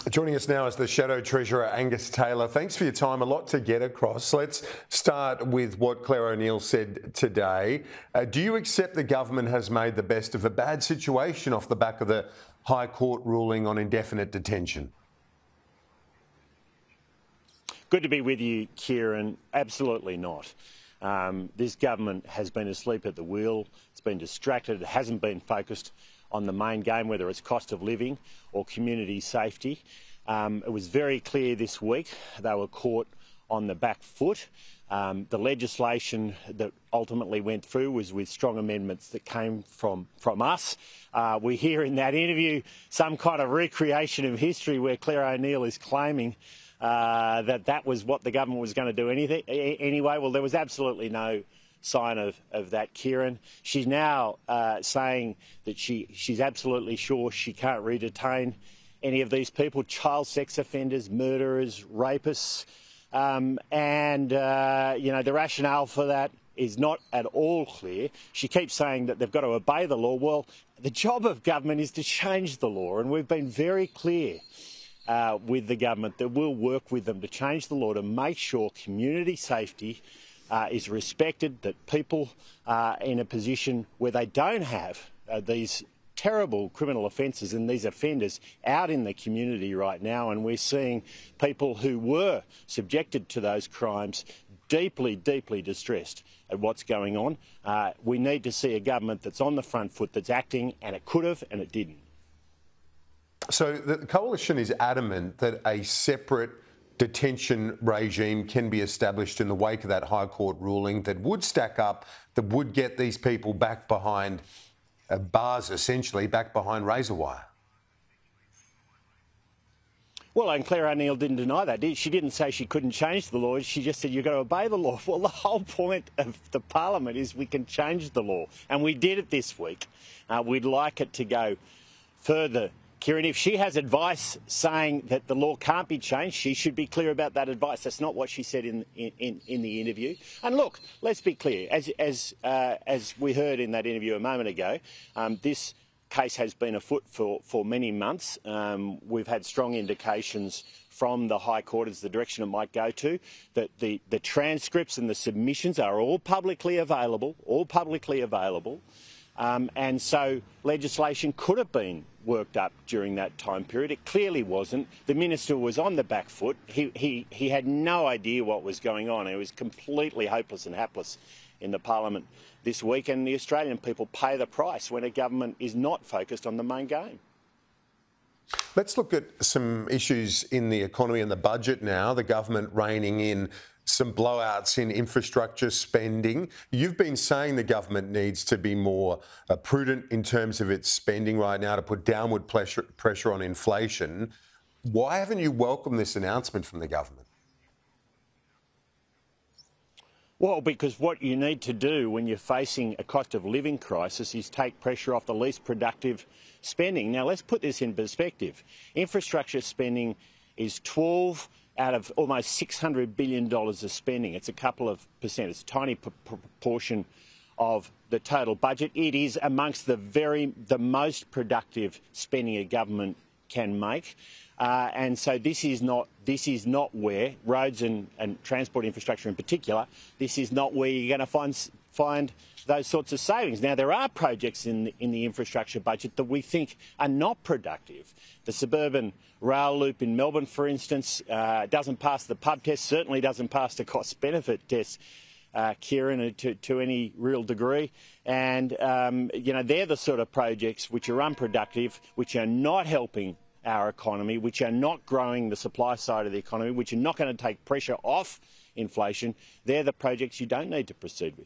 Joining us now is the Shadow Treasurer Angus Taylor. Thanks for your time. A lot to get across. Let's start with what Claire O'Neill said today. Do you accept the government has made the best of a bad situation off the back of the High Court ruling on indefinite detention? Good to be with you, Kieran. Absolutely not. This government has been asleep at the wheel. It's been distracted. It hasn't been focused on the main game, whether it's cost of living or community safety. It was very clear this week they were caught on the back foot. The legislation that ultimately went through was with strong amendments that came from us. We hear in that interview some kind of recreation of history where Claire O'Neill is claiming that was what the government was going to do anyway. Well, there was absolutely no sign of that, Kieran. She's now saying that she's absolutely sure she can't re-detain any of these people, child sex offenders, murderers, rapists. The rationale for that is not at all clear. She keeps saying that they've got to obey the law. Well, the job of government is to change the law, and we've been very clear with the government that we'll work with them to change the law to make sure community safety is respected, that people are in a position where they don't have these terrible criminal offences and these offenders out in the community right now. And we're seeing people who were subjected to those crimes deeply, deeply distressed at what's going on. We need to see a government that's on the front foot, that's acting, and it could have and it didn't. So the Coalition is adamant that a separate detention regime can be established in the wake of that High Court ruling that would stack up, that would get these people back behind bars, essentially, back behind razor wire. Well, and Claire O'Neill didn't deny that. She didn't say she couldn't change the law. She just said you've got to obey the law. Well, the whole point of the Parliament is we can change the law. And we did it this week. We'd like it to go further. Kieran, if she has advice saying that the law can't be changed, she should be clear about that advice. That's not what she said in the interview. And look, let's be clear. As we heard in that interview a moment ago, this case has been afoot for many months. We've had strong indications from the High Court as the direction it might go to, that the transcripts and the submissions are all publicly available, and so legislation could have been worked up during that time period. It clearly wasn't. The minister was on the back foot. He had no idea what was going on. It was completely hopeless and hapless in the Parliament this week, and the Australian people pay the price when a government is not focused on the main game. Let's look at some issues in the economy and the budget now. The government reining in some blowouts in infrastructure spending. You've been saying the government needs to be more prudent in terms of its spending right now to put downward pressure on inflation. Why haven't you welcomed this announcement from the government? Well, because what you need to do when you're facing a cost of living crisis is take pressure off the least productive spending. Now, let's put this in perspective. Infrastructure spending is 12 out of almost $600 billion of spending. It's a couple of percent. It's a tiny proportion of the total budget. It is amongst the most productive spending a government can make. And so this is not where roads and transport infrastructure in particular, this is not where you're going to find those sorts of savings. Now, there are projects in the infrastructure budget that we think are not productive. The suburban rail loop in Melbourne, for instance, doesn't pass the pub test, certainly doesn't pass the cost-benefit test, Kieran, to any real degree. And, they're the sort of projects which are unproductive, which are not helping our economy, which are not growing the supply side of the economy, which are not going to take pressure off inflation. They're the projects you don't need to proceed with.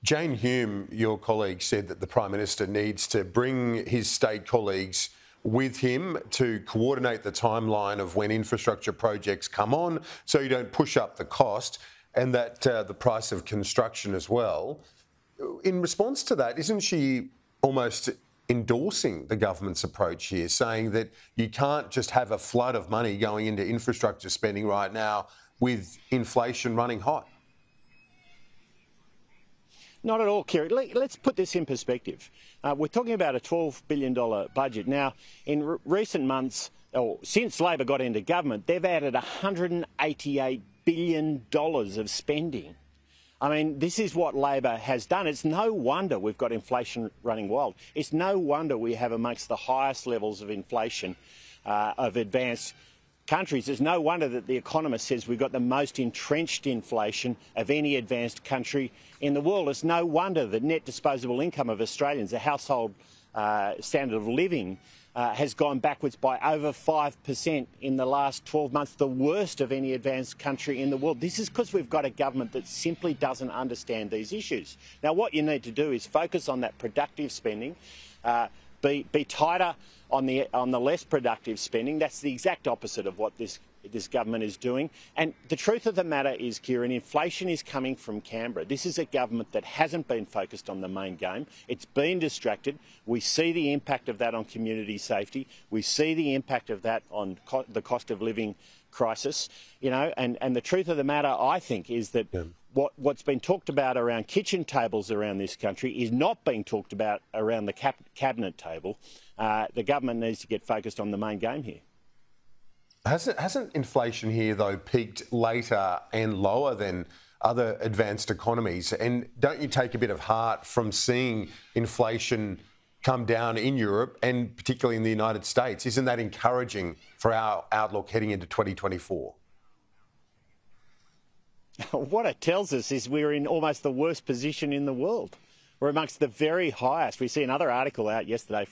Jane Hume, your colleague, said that the Prime Minister needs to bring his state colleagues with him to coordinate the timeline of when infrastructure projects come on so you don't push up the cost and that the price of construction as well. In response to that, isn't she almost endorsing the government's approach here, saying that you can't just have a flood of money going into infrastructure spending right now with inflation running hot? Not at all, Kerry. Let's put this in perspective. We're talking about a $12 billion budget. Now, in recent months, since Labor got into government, they've added $188 billion of spending. I mean, this is what Labor has done. It's no wonder we've got inflation running wild. It's no wonder we have amongst the highest levels of inflation of advanced countries. It's no wonder that The Economist says we've got the most entrenched inflation of any advanced country in the world. It's no wonder that net disposable income of Australians, the household standard of living, has gone backwards by over 5% in the last 12 months, the worst of any advanced country in the world. This is because we've got a government that simply doesn't understand these issues. Now, what you need to do is focus on that productive spending, be tighter on the less productive spending. That's the exact opposite of what this government is doing. And the truth of the matter is, Kieran, inflation is coming from Canberra. This is a government that hasn't been focused on the main game. It's been distracted. We see the impact of that on community safety. We see the impact of that on the cost of living crisis. You know, and the truth of the matter, I think, is that what's been talked about around kitchen tables around this country is not being talked about around the cabinet table. The government needs to get focused on the main game here. Hasn't inflation here, though, peaked later and lower than other advanced economies? And don't you take a bit of heart from seeing inflation come down in Europe and particularly in the United States? Isn't that encouraging for our outlook heading into 2024? What it tells us is we're in almost the worst position in the world. We're amongst the very highest. We see another article out yesterday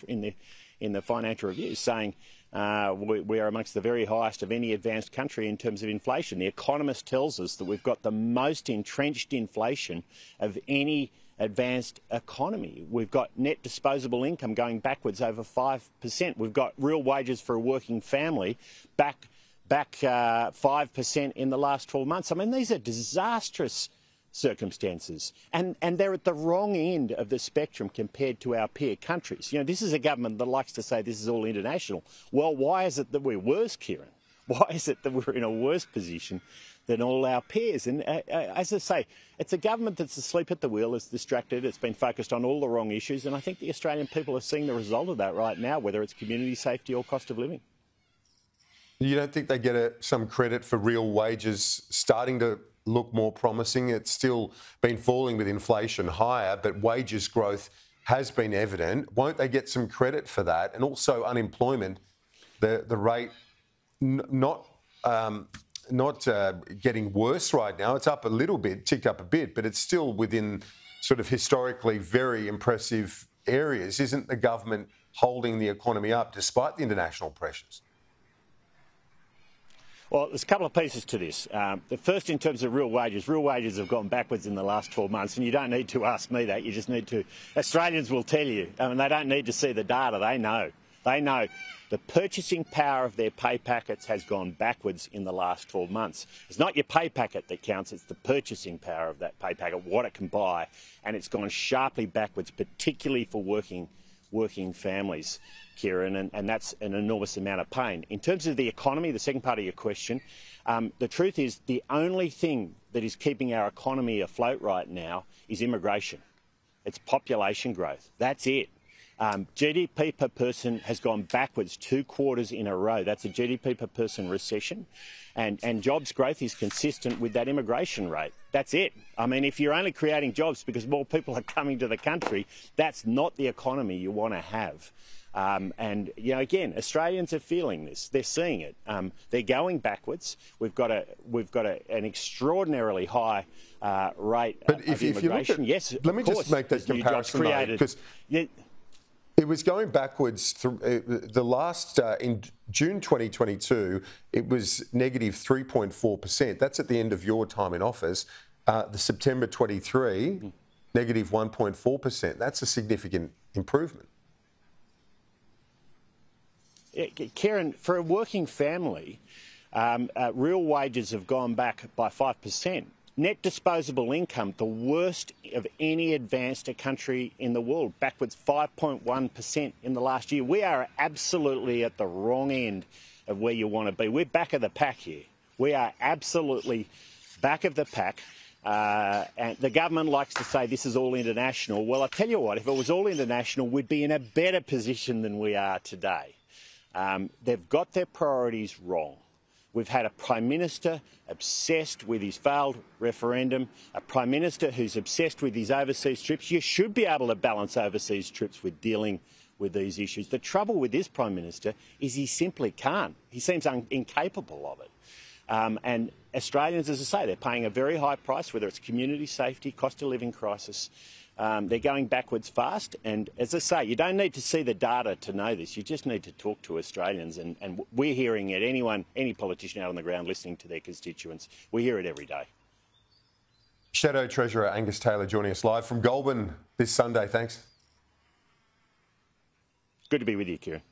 in the Financial Review saying we are amongst the very highest of any advanced country in terms of inflation. The Economist tells us that we've got the most entrenched inflation of any advanced economy. We've got net disposable income going backwards over 5%. We've got real wages for a working family back 5% in the last 12 months. I mean, these are disastrous circumstances, and they're at the wrong end of the spectrum compared to our peer countries. You know, this is a government that likes to say this is all international. Well, why is it that we're worse, Kieran? Why is it that we're in a worse position than all our peers? And as I say, it's a government that's asleep at the wheel, it's distracted, it's been focused on all the wrong issues, and I think the Australian people are seeing the result of that right now, whether it's community safety or cost of living. You don't think they get some credit for real wages starting to look more promising? It's still been falling with inflation higher, but wages growth has been evident. Won't they get some credit for that? And also unemployment, the rate not getting worse right now. It's up a little bit, ticked up a bit, but it's still within sort of historically very impressive areas. Isn't the government holding the economy up despite the international pressures? Well, there's a couple of pieces to this. The first, in terms of real wages have gone backwards in the last 12 months, and you don't need to ask me that. You just need to. Australians will tell you. I mean, they don't need to see the data. They know. They know the purchasing power of their pay packets has gone backwards in the last 12 months. It's not your pay packet that counts, it's the purchasing power of that pay packet, what it can buy, and it's gone sharply backwards, particularly for working families, Kieran, and that's an enormous amount of pain. In terms of the economy, the second part of your question, the truth is the only thing that is keeping our economy afloat right now is immigration. It's population growth. That's it. GDP per person has gone backwards 2 quarters in a row. That's a GDP per person recession. And jobs growth is consistent with that immigration rate. That's it. I mean, if you're only creating jobs because more people are coming to the country, that's not the economy you want to have. And, you know, again, Australians are feeling this. They're seeing it. They're going backwards. We've got an extraordinarily high rate of immigration. If you look at, yes, let me just make that comparison, because it was going backwards through the last, in June 2022, it was negative 3.4%. That's at the end of your time in office. The September 23, negative 1.4%. That's a significant improvement. Kieran, for a working family, real wages have gone back by 5%. Net disposable income, the worst of any advanced country in the world, backwards 5.1% in the last year. We are absolutely at the wrong end of where you want to be. We're back of the pack here. We are absolutely back of the pack. And the government likes to say this is all international. Well, I tell you what, if it was all international, we'd be in a better position than we are today. They've got their priorities wrong. We've had a Prime Minister obsessed with his failed referendum, a Prime Minister who's obsessed with his overseas trips. You should be able to balance overseas trips with dealing with these issues. The trouble with this Prime Minister is he simply can't. He seems incapable of it. And Australians, as I say, they're paying a very high price, whether it's community safety, cost of living crisis. They're going backwards fast. And as I say, you don't need to see the data to know this. You just need to talk to Australians. And we're hearing it. Any politician out on the ground listening to their constituents, we hear it every day. Shadow Treasurer Angus Taylor joining us live from Goulburn this Sunday. Thanks. Good to be with you, Kieran.